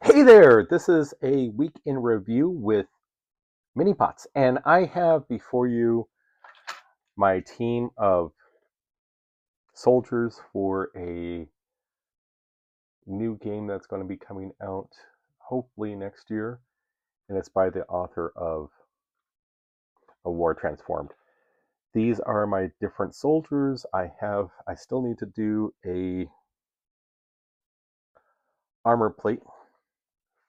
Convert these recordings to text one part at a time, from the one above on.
Hey there, this is a week in review with Mini Pots, and I have before you my team of soldiers for a new game that's going to be coming out hopefully next year, and it's by the author of A War Transformed. These are my different soldiers. I still need to do a armor plate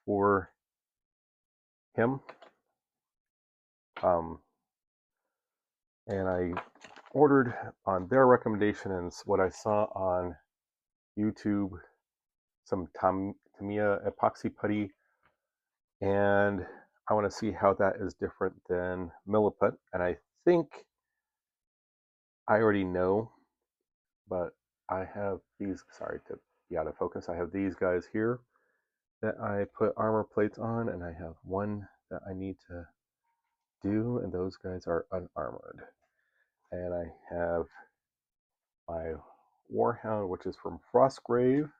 for him, um, and I ordered on their recommendation and what I saw on YouTube some Tamiya epoxy putty, and I want to see how that is different than Milliput. And I think I already know, but I have these, sorry to be out of focus, I have these guys here that I put armor plates on, and I have one that I need to do, and those guys are unarmored. And I have my Warhound, which is from Frostgrave.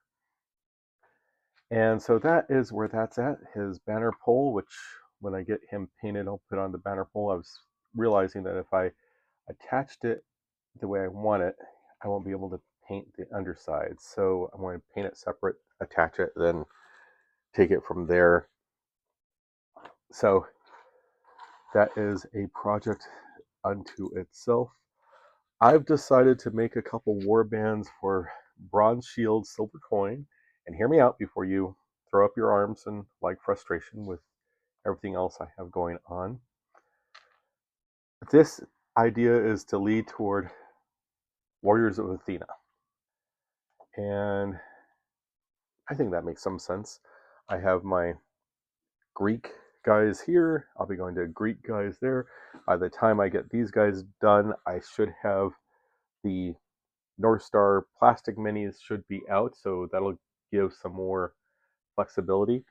And so that is where that's at. His banner pole, which when I get him painted, I'll put on the banner pole. I was realizing that if I attached it the way I want it, I won't be able to paint the underside. So I'm going to paint it separate, attach it, then take it from there. So that is a project unto itself. I've decided to make a couple war bands for bronze shield, silver coin, and hear me out before you throw up your arms in like frustration with everything else I have going on. This idea is to lead toward Warriors of Athena, and I think that makes some sense. I have my Greek guys here. I'll be going to Greek guys there. By the time I get these guys done, I should have the North Star plastic minis should be out, so that'll give some more flexibility.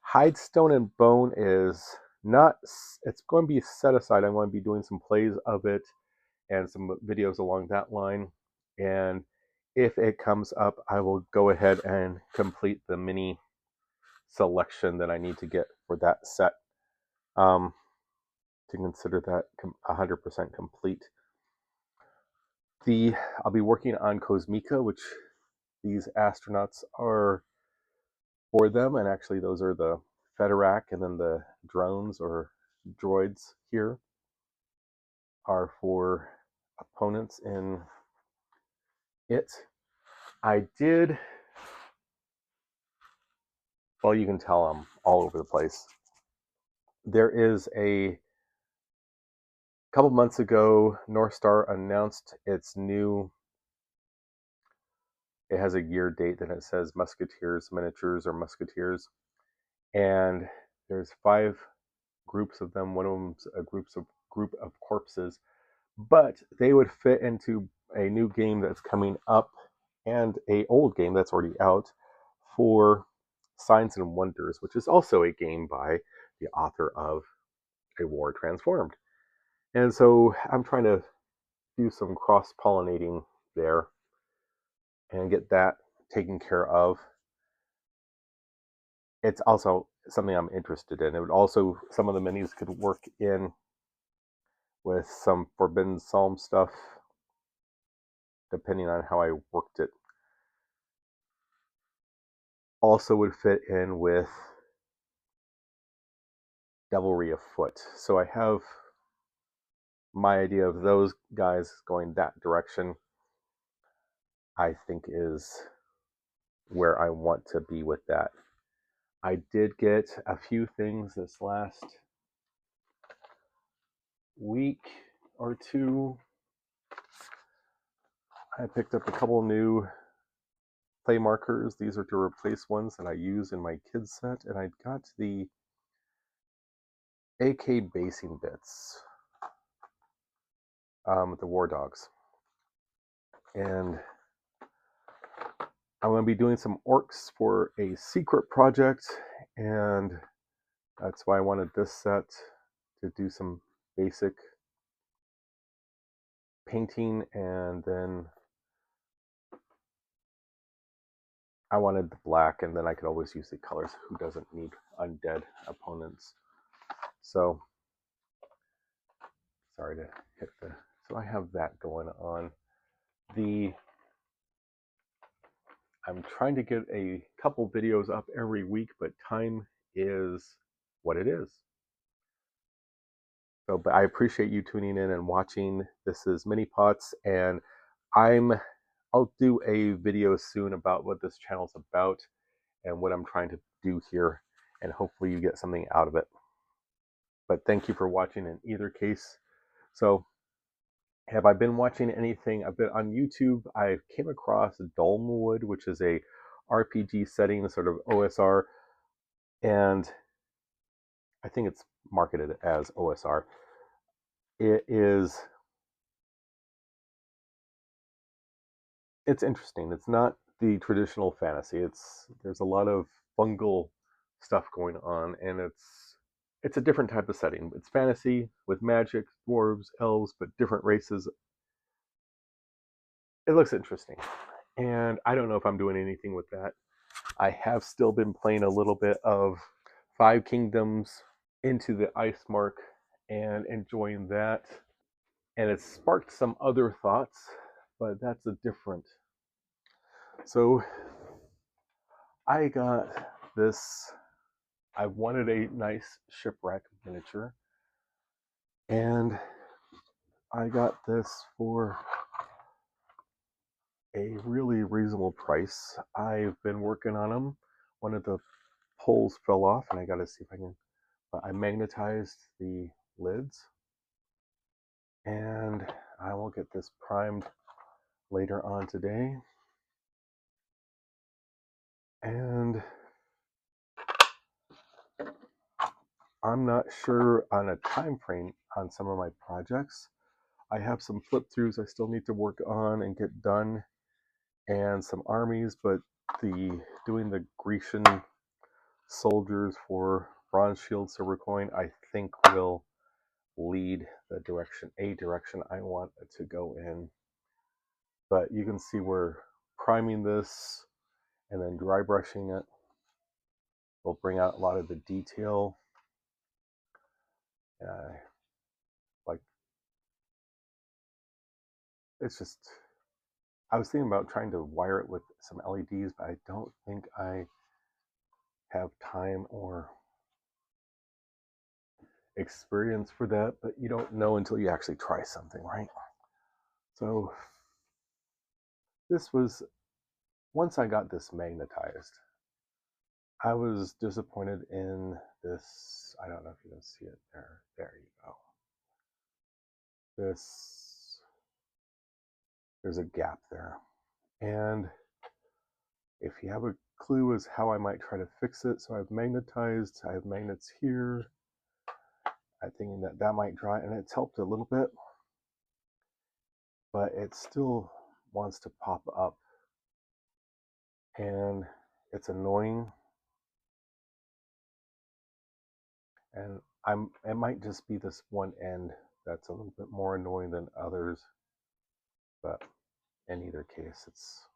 Hide, Stone, and Bone is not, it's going to be set aside. I'm going to be doing some plays of it and some videos along that line. And if it comes up, I will go ahead and complete the mini selection that I need to get for that set, um, to consider that 100% complete. I'll be working on Cosmica, which these astronauts are for them, and actually those are the Federac, and then the drones or droids here are for opponents in it. I did, well, you can tell I'm all over the place. There is a couple months ago, North Star announced its new, it has a year date that it says Musketeers miniatures or Musketeers, and there's 5 groups of them. One of them's a group of corpses, but they would fit into a new game that's coming up and a old game that's already out for Signs and Wonders, which is also a game by the author of A War Transformed. And so I'm trying to do some cross pollinating there and get that taken care of. It's also something I'm interested in. It would also, some of the minis could work in with some Forbidden Psalm stuff, depending on how I worked it. Also would fit in with Devilry Afoot. So I have my idea of those guys going that direction, I think is where I want to be with that. I did get a few things this last week or two. I picked up a couple new play markers. These are to replace ones that I use in my kids set, and I got the AK basing bits, the War Dogs, and I'm going to be doing some orcs for a secret project, and that's why I wanted this set to do some basic painting, and then I wanted the black, and then I could always use the colors. Who doesn't need undead opponents? So, sorry to hit the. So I have that going on. I'm trying to get a couple videos up every week, but time is what it is. So, but I appreciate you tuning in and watching. This is Mini Pots, and I'll do a video soon about what this channel's about and what I'm trying to do here, and hopefully you get something out of it. But thank you for watching in either case. So, have I been watching anything a bit on YouTube? I came across Dolmwood, which is a RPG setting, sort of OSR, and I think it's marketed as OSR. It's interesting. It's not the traditional fantasy. There's a lot of fungal stuff going on, and it's a different type of setting. It's fantasy with magic, dwarves, elves, but different races. It looks interesting, and I don't know if I'm doing anything with that. I have still been playing a little bit of Five Kingdoms Into the Ice Mark and enjoying that. And it sparked some other thoughts, but that's a different. So I got this. I wanted a nice shipwreck miniature, and I got this for a really reasonable price. I've been working on them. One of the poles fell off, and I got to see if I can. But I magnetized the lids, and I will get this primed later on today. And I'm not sure on a time frame on some of my projects. I have some flip throughs I still need to work on and get done, and some armies, but doing the Grecian soldiers for bronze shield silver coin I think will lead the direction I want it to go in. But you can see we're priming this and then dry brushing it will bring out a lot of the detail. Like, it's just, I was thinking about trying to wire it with some LEDs, but I don't think I have time or experience for that. But you don't know until you actually try something, right? So this was, once I got this magnetized, I was disappointed in this. I don't know if you can see it there. There you go. There's a gap there. And if you have a clue as how I might try to fix it, so I've magnetized, I have magnets here. I'm thinking that that might dry, and it's helped a little bit, but it still wants to pop up, and it's annoying. And it might just be this one end that's a little bit more annoying than others, but in either case, it's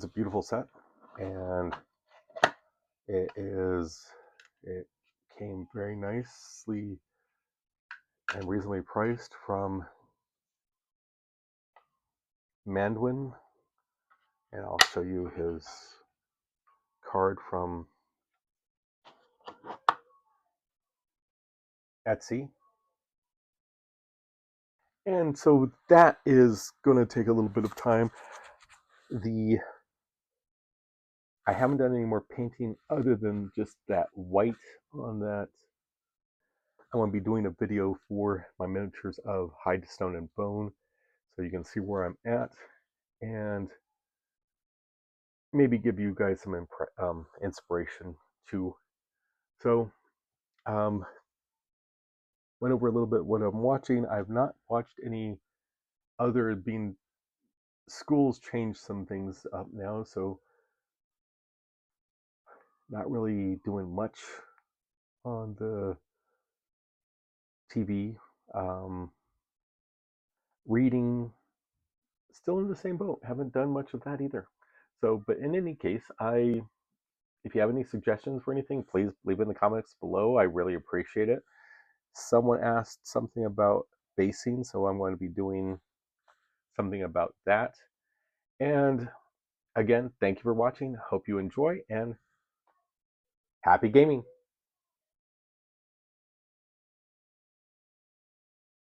a beautiful set, and it came very nicely and reasonably priced from Manwin, and I'll show you his card from Etsy. And so that is going to take a little bit of time. I haven't done any more painting other than just that white on that. I'm going to be doing a video for my miniatures of Hide, Stone, and Bone, so you can see where I'm at, and maybe give you guys some inspiration too. So, went over a little bit what I'm watching. I've not watched any other being schools changed some things up now, so not really doing much on the TV. Reading, still in the same boat. Haven't done much of that either. So, but in any case, if you have any suggestions for anything, please leave it in the comments below. I really appreciate it. Someone asked something about basing, so I'm going to be doing something about that. And again, thank you for watching. Hope you enjoy, and happy gaming.